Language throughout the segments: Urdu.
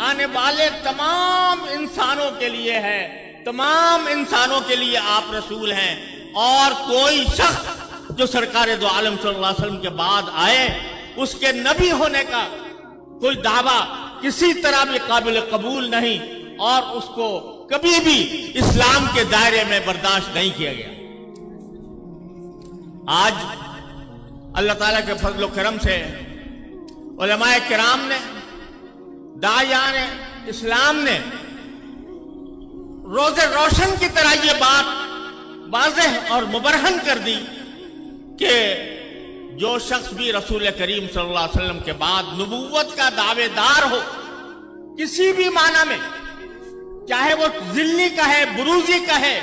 آنے والے تمام انسانوں کے لیے ہے، تمام انسانوں کے لیے آپ رسول ہیں، اور کوئی شخص جو سرکار دو عالم صلی اللہ علیہ وسلم کے بعد آئے اس کے نبی ہونے کا کوئی دعویٰ کسی طرح بھی قابل قبول نہیں، اور اس کو کبھی بھی اسلام کے دائرے میں برداشت نہیں کیا گیا۔ آج اللہ تعالیٰ کے فضل و کرم سے علماء کرام نے، داعیان اسلام نے روز روشن کی طرح یہ بات واضح اور مبرہن کر دی کہ جو شخص بھی رسول کریم صلی اللہ علیہ وسلم کے بعد نبوت کا دعوے دار ہو کسی بھی معنی میں، چاہے وہ ذلی کا ہے، بروزی کا ہے،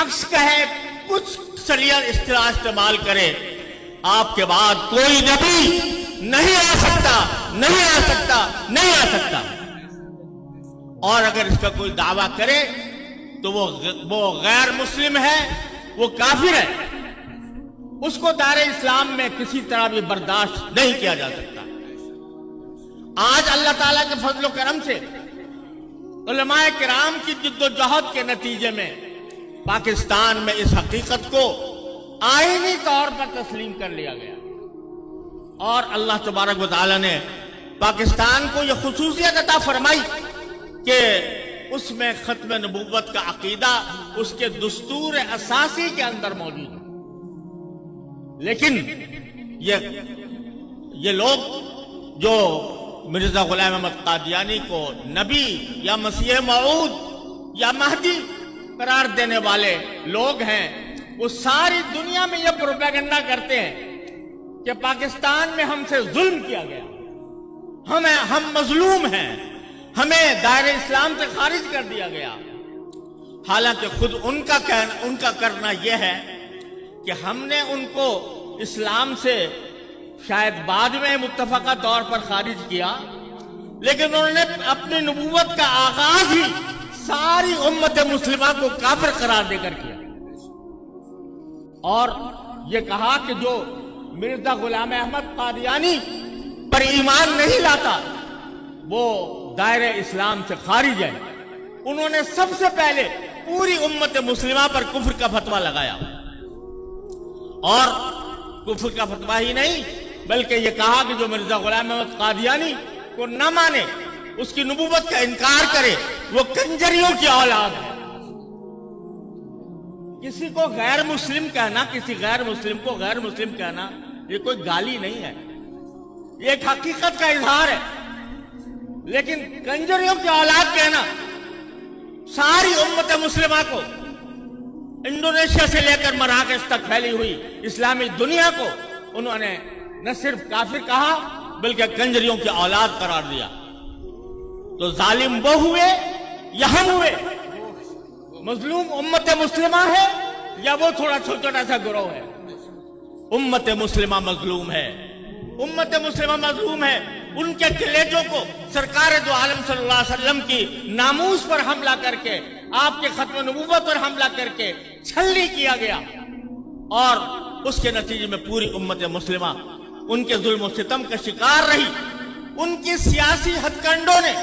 عکس کا ہے، کچھ سلیل اصطلاح استعمال کرے، آپ کے بعد کوئی نبی نہیں آ سکتا، نہیں آ سکتا، نہیں آ سکتا۔ اور اگر اس کا کوئی دعویٰ کرے تو وہ غیر مسلم ہے، وہ کافر ہے، اس کو دار اسلام میں کسی طرح بھی برداشت نہیں کیا جا سکتا۔ آج اللہ تعالیٰ کے فضل و کرم سے علماء کرام کی جد و جہد کے نتیجے میں پاکستان میں اس حقیقت کو آئینی طور پر تسلیم کر لیا گیا، اور اللہ تبارک و تعالیٰ نے پاکستان کو یہ خصوصیت عطا فرمائی کہ اس میں ختم نبوت کا عقیدہ اس کے دستور اساسی کے اندر موجود ہے۔ لیکن یہ لوگ جو مرزا غلام احمد قادیانی کو نبی یا مسیح موعود یا مہدی قرار دینے والے لوگ ہیں، وہ ساری دنیا میں یہ پروپیگنڈا کرتے ہیں کہ پاکستان میں ہم سے ظلم کیا گیا، ہم مظلوم ہیں، ہمیں دائرہ اسلام سے خارج کر دیا گیا۔ حالانکہ خود ان کا کرنا یہ ہے کہ ہم نے ان کو اسلام سے شاید بعد میں متفقہ طور پر خارج کیا، لیکن انہوں نے اپنی نبوت کا آغاز ہی ساری امت مسلمہ کو کافر قرار دے کر کیا، اور یہ کہا کہ جو مرزا غلام احمد قادیانی پر ایمان نہیں لاتا وہ دائرہ اسلام سے خارج ہے۔ انہوں نے سب سے پہلے پوری امت مسلمہ پر کفر کا فتویٰ لگایا، اور کفر کا فتویٰ ہی نہیں بلکہ یہ کہا کہ جو مرزا غلام احمد قادیانی کو نہ مانے، اس کی نبوت کا انکار کرے، وہ کنجریوں کی اولاد ہے۔ کسی کو غیر مسلم کہنا، کسی غیر مسلم کو غیر مسلم کہنا یہ کوئی گالی نہیں ہے، یہ ایک حقیقت کا اظہار ہے، لیکن کنجریوں کی اولاد کہنا ساری امت مسلمہ کو، انڈونیشیا سے لے کر مراکش تک پھیلی ہوئی اسلامی دنیا کو انہوں نے نہ صرف کافر کہا بلکہ کنجریوں کی اولاد قرار دیا۔ تو ظالم وہ ہوئے یا ہم ہوئے؟ مظلوم امت مسلمہ ہے یا وہ تھوڑا چھوٹا سا گروہ ہے؟ امت مسلمہ مظلوم ہے، امت مسلمہ مظلوم ہے۔ ان کے کلیجوں کو سرکار دو عالم صلی اللہ علیہ وسلم کی ناموس پر حملہ کر کے، آپ کے ختم نبوت پر حملہ کر کے چھلنی کیا گیا، اور اس کے نتیجے میں پوری امت مسلمہ ان کے ظلم و ستم کا شکار رہی۔ ان کی سیاسی ہتھ کنڈوں نے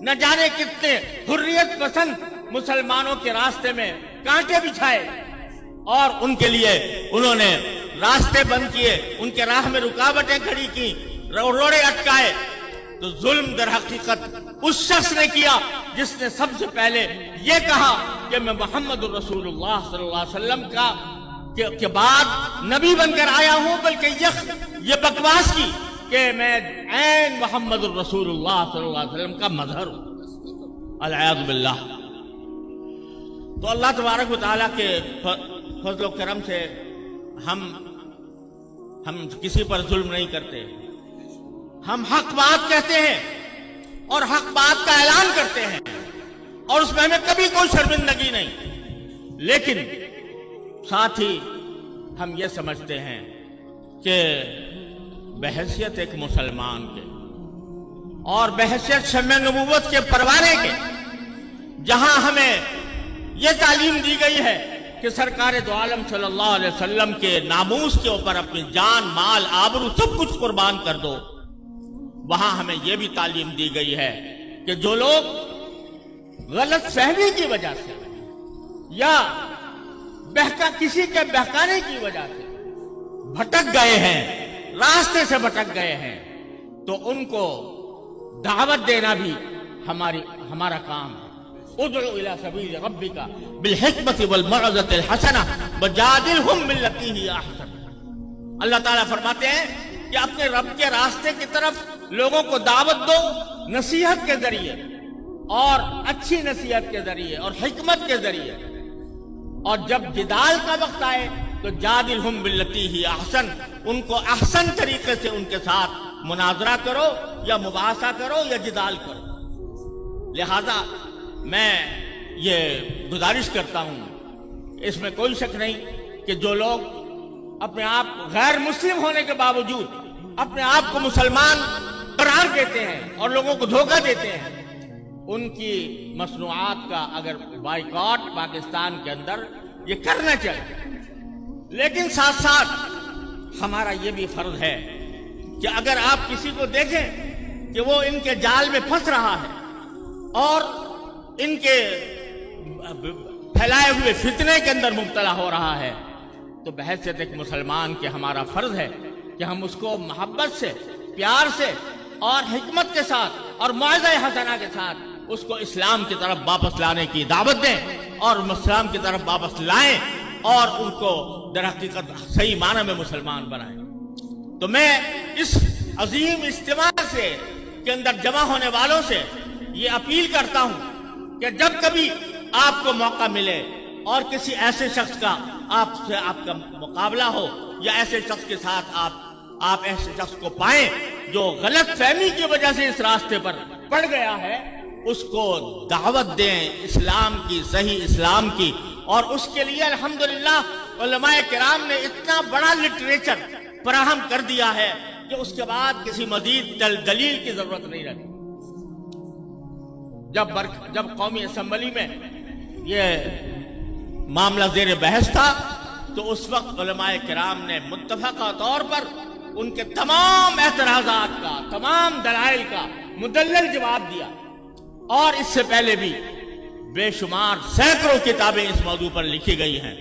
نہ جانے کتنے حریت پسند مسلمانوں کے راستے میں کانٹے بچھائے، اور ان کے لیے انہوں نے راستے بند کیے، ان کے راہ میں رکاوٹیں کھڑی کی، روڑے اٹکائے۔ تو ظلم در حقیقت اس شخص نے کیا جس نے سب سے پہلے یہ کہا کہ میں محمد الرسول اللہ صلی اللہ علیہ وسلم کے بعد نبی بن کر آیا ہوں، بلکہ یہ بکواس کی کہ میں عین محمد الرسول اللہ صلی اللہ علیہ وسلم کا مظہر ہوں، العیاذ باللہ۔ تو اللہ تبارک و تعالیٰ کے فضل و کرم سے ہم کسی پر ظلم نہیں کرتے، ہم حق بات کہتے ہیں اور حق بات کا اعلان کرتے ہیں، اور اس میں ہمیں کبھی کوئی شرمندگی نہیں، لیکن ساتھ ہی ہم یہ سمجھتے ہیں کہ بحیثیت ایک مسلمان کے اور بحیثیت شمع نبوت کے پروانے کے، جہاں ہمیں یہ تعلیم دی گئی ہے کہ سرکار دو عالم صلی اللہ علیہ وسلم کے ناموس کے اوپر اپنی جان، مال، آبرو سب کچھ قربان کر دو، وہاں ہمیں یہ بھی تعلیم دی گئی ہے کہ جو لوگ غلط فہمی کی وجہ سے یا کسی کے بہکانے کی وجہ سے بھٹک گئے ہیں، راستے سے بھٹک گئے ہیں، تو ان کو دعوت دینا بھی ہمارا کام ہے۔ ادعو الی سبیل ربک بالحکمت والموعظۃ الحسنہ وجادلہم باللتی ہی احسن۔ اللہ تعالیٰ فرماتے ہیں کہ اپنے رب کے راستے کی طرف لوگوں کو دعوت دو، نصیحت کے ذریعے اور اچھی نصیحت کے ذریعے اور حکمت کے ذریعے، اور جب جدال کا وقت آئے تو جادلہم باللتی ہی احسن، ان کو احسن طریقے سے ان کے ساتھ مناظرہ کرو یا مباحثہ کرو یا جدال کرو۔ لہذا میں یہ گزارش کرتا ہوں، اس میں کوئی شک نہیں کہ جو لوگ اپنے آپ غیر مسلم ہونے کے باوجود اپنے آپ کو مسلمان قرار دیتے ہیں اور لوگوں کو دھوکہ دیتے ہیں، ان کی مصنوعات کا اگر بائیکاٹ پاکستان کے اندر یہ کرنا چاہیے، لیکن ساتھ ساتھ ہمارا یہ بھی فرض ہے کہ اگر آپ کسی کو دیکھیں کہ وہ ان کے جال میں پھنس رہا ہے اور ان کے پھیلائے ہوئے فتنے کے اندر مبتلا ہو رہا ہے، تو بحیثیت ایک مسلمان کے ہمارا فرض ہے کہ ہم اس کو محبت سے، پیار سے اور حکمت کے ساتھ اور موعظہ حسنہ کے ساتھ اس کو اسلام کی طرف واپس لانے کی دعوت دیں اور اسلام کی طرف واپس لائیں اور ان کو در حقیقت صحیح معنی میں مسلمان بنائیں۔ تو میں اس عظیم اجتماع سے کے اندر جمع ہونے والوں سے یہ اپیل کرتا ہوں کہ جب کبھی آپ کو موقع ملے اور کسی ایسے شخص کا آپ کا مقابلہ ہو یا ایسے شخص کے ساتھ آپ ایسے شخص کو پائیں جو غلط فہمی کی وجہ سے اس راستے پر پڑ گیا ہے، اس کو دعوت دیں اسلام کی، صحیح اسلام کی، اور اس کے لیے الحمدللہ علماء کرام نے اتنا بڑا لٹریچر فراہم کر دیا ہے کہ اس کے بعد کسی مزید دلیل کی ضرورت نہیں رہتی۔ جب قومی اسمبلی میں یہ معاملہ زیر بحث تھا تو اس وقت علماء کرام نے متفقہ طور پر ان کے تمام اعتراضات کا، تمام دلائل کا مدلل جواب دیا، اور اس سے پہلے بھی بے شمار سینکڑوں کتابیں اس موضوع پر لکھی گئی ہیں۔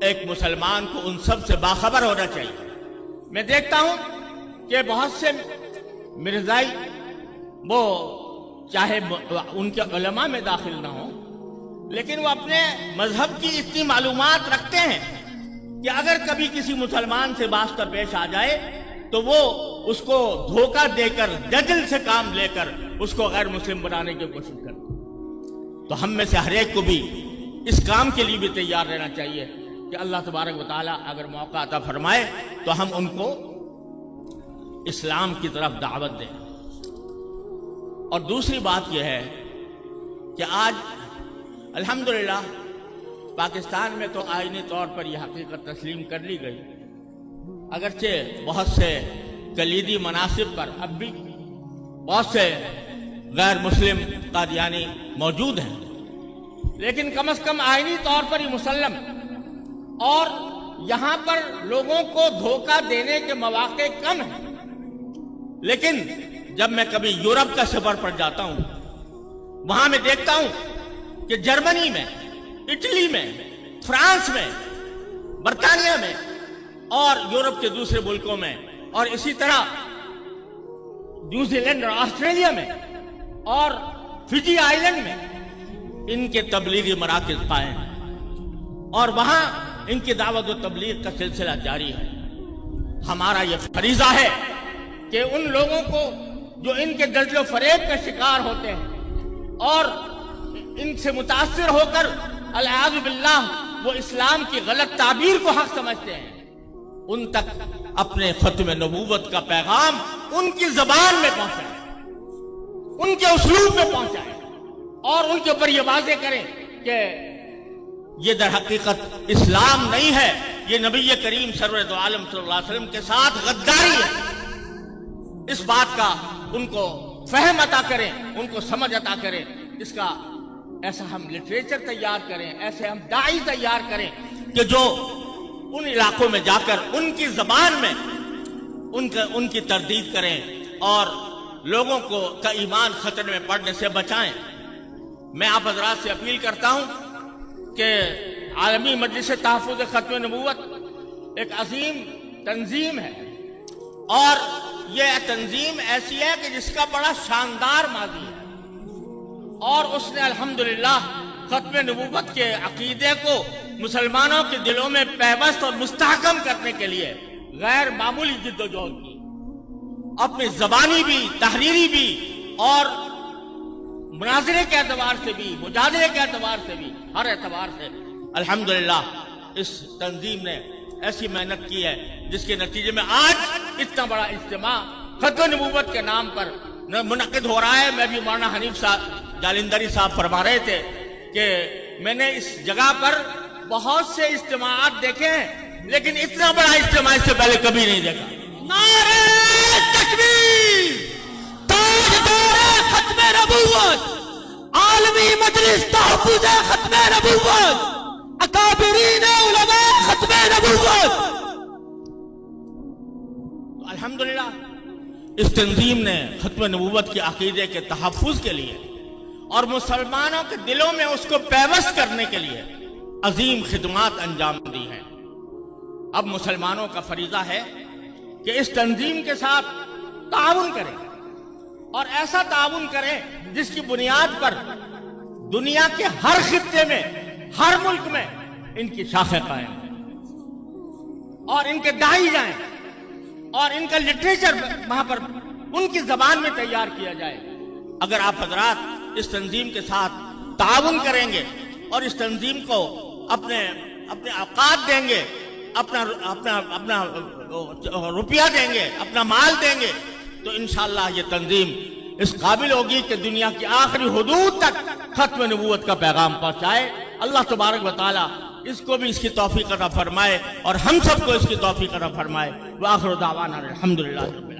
ایک مسلمان کو ان سب سے باخبر ہونا چاہیے۔ میں دیکھتا ہوں کہ بہت سے مرزائی وہ چاہے ان کے علماء میں داخل نہ ہوں، لیکن وہ اپنے مذہب کی اتنی معلومات رکھتے ہیں کہ اگر کبھی کسی مسلمان سے واسطہ پیش آ جائے تو وہ اس کو دھوکہ دے کر، دجل سے کام لے کر اس کو غیر مسلم بنانے کی کوشش کرتے ہیں۔ تو ہم میں سے ہر ایک کو بھی اس کام کے لیے بھی تیار رہنا چاہیے کہ اللہ تبارک و تعالیٰ اگر موقع عطا فرمائے تو ہم ان کو اسلام کی طرف دعوت دیں۔ اور دوسری بات یہ ہے کہ آج الحمدللہ پاکستان میں تو آئینی طور پر یہ حقیقت تسلیم کر لی گئی، اگرچہ بہت سے کلیدی مناصب پر اب بھی بہت سے غیر مسلم قادیانی موجود ہیں، لیکن کم از کم آئینی طور پر یہ مسلم، اور یہاں پر لوگوں کو دھوکہ دینے کے مواقع کم ہیں۔ لیکن جب میں کبھی یورپ کا سفر پر جاتا ہوں، وہاں میں دیکھتا ہوں کہ جرمنی میں، اٹلی میں، فرانس میں، برطانیہ میں اور یورپ کے دوسرے ملکوں میں، اور اسی طرح نیوزی لینڈ اور آسٹریلیا میں اور فجی آئی لینڈ میں ان کے تبلیغی مراکز قائم ہیں، اور وہاں ان کی دعوت و تبلیغ کا سلسلہ جاری ہے۔ ہمارا یہ فریضہ ہے کہ ان لوگوں کو جو ان کے دجل و فریب کا شکار ہوتے ہیں اور ان سے متاثر ہو کر العیاذ باللہ وہ اسلام کی غلط تعبیر کو حق سمجھتے ہیں، ان تک اپنے ختم نبوت کا پیغام ان کی زبان میں پہنچائیں، ان کے اسلوب میں پہنچائیں، اور ان کے اوپر یہ واضح کریں کہ یہ در حقیقت اسلام نہیں ہے، یہ نبی کریم سرور دو عالم صلی اللہ علیہ وسلم کے ساتھ غداری ہے۔ اس بات کا ان کو فہم عطا کریں، ان کو سمجھ عطا کریں، اس کا ایسا ہم لٹریچر تیار کریں، ایسے ہم داعی تیار کریں کہ جو ان علاقوں میں جا کر ان کی زبان میں ان کی تردید کریں اور لوگوں کو کا ایمان خطرے میں پڑنے سے بچائیں۔ میں آپ حضرات سے اپیل کرتا ہوں کہ عالمی مجلس تحفظ ختم نبوت ایک عظیم تنظیم ہے، اور یہ تنظیم ایسی ہے کہ جس کا بڑا شاندار ماضی ہے، اور اس نے الحمدللہ ختم نبوت کے عقیدے کو مسلمانوں کے دلوں میں پیوست اور مستحکم کرنے کے لیے غیر معمولی جد و جہد کی، اپنی زبانی بھی، تحریری بھی، اور مناظرے کے اعتبار سے بھی، مجادلے کے اعتبار سے بھی، ہر اعتبار سے الحمدللہ اس تنظیم نے ایسی محنت کی ہے جس کے نتیجے میں آج اتنا بڑا اجتماع ختم نبوت کے نام پر منعقد ہو رہا ہے۔ میں بھی مولانا حنیف صاحب جالندری صاحب فرما رہے تھے کہ میں نے اس جگہ پر بہت سے اجتماعات دیکھے ہیں، لیکن اتنا بڑا اجتماع اس سے پہلے کبھی نہیں دیکھا۔ نعرہ تکبیر! تاجدار ختم نبوت، عالمی مجلس تحفظ ختم نبوت، اکابرین علماء ختم نبوت۔ تو الحمدللہ اس تنظیم نے ختم نبوت کے عقیدے کے تحفظ کے لیے اور مسلمانوں کے دلوں میں اس کو پیوست کرنے کے لیے عظیم خدمات انجام دی ہیں۔ اب مسلمانوں کا فریضہ ہے کہ اس تنظیم کے ساتھ تعاون کریں، اور ایسا تعاون کریں جس کی بنیاد پر دنیا کے ہر خطے میں، ہر ملک میں ان کی شاخیں قائم ہیں، اور ان کے داعی جائیں، اور ان کا لٹریچر وہاں پر ان کی زبان میں تیار کیا جائے۔ اگر آپ حضرات اس تنظیم کے ساتھ تعاون کریں گے اور اس تنظیم کو اپنے اوقات دیں گے، اپنا روپیہ دیں گے، اپنا مال دیں گے، تو انشاءاللہ یہ تنظیم اس قابل ہوگی کہ دنیا کی آخری حدود تک ختم نبوت کا پیغام پہنچائے۔ اللہ تبارک و تعالی اس کو بھی اس کی توفیق عطا فرمائے، اور ہم سب کو اس کی توفیق عطا فرمائے۔ وآخر دعوانا الحمدللہ رب العالمین۔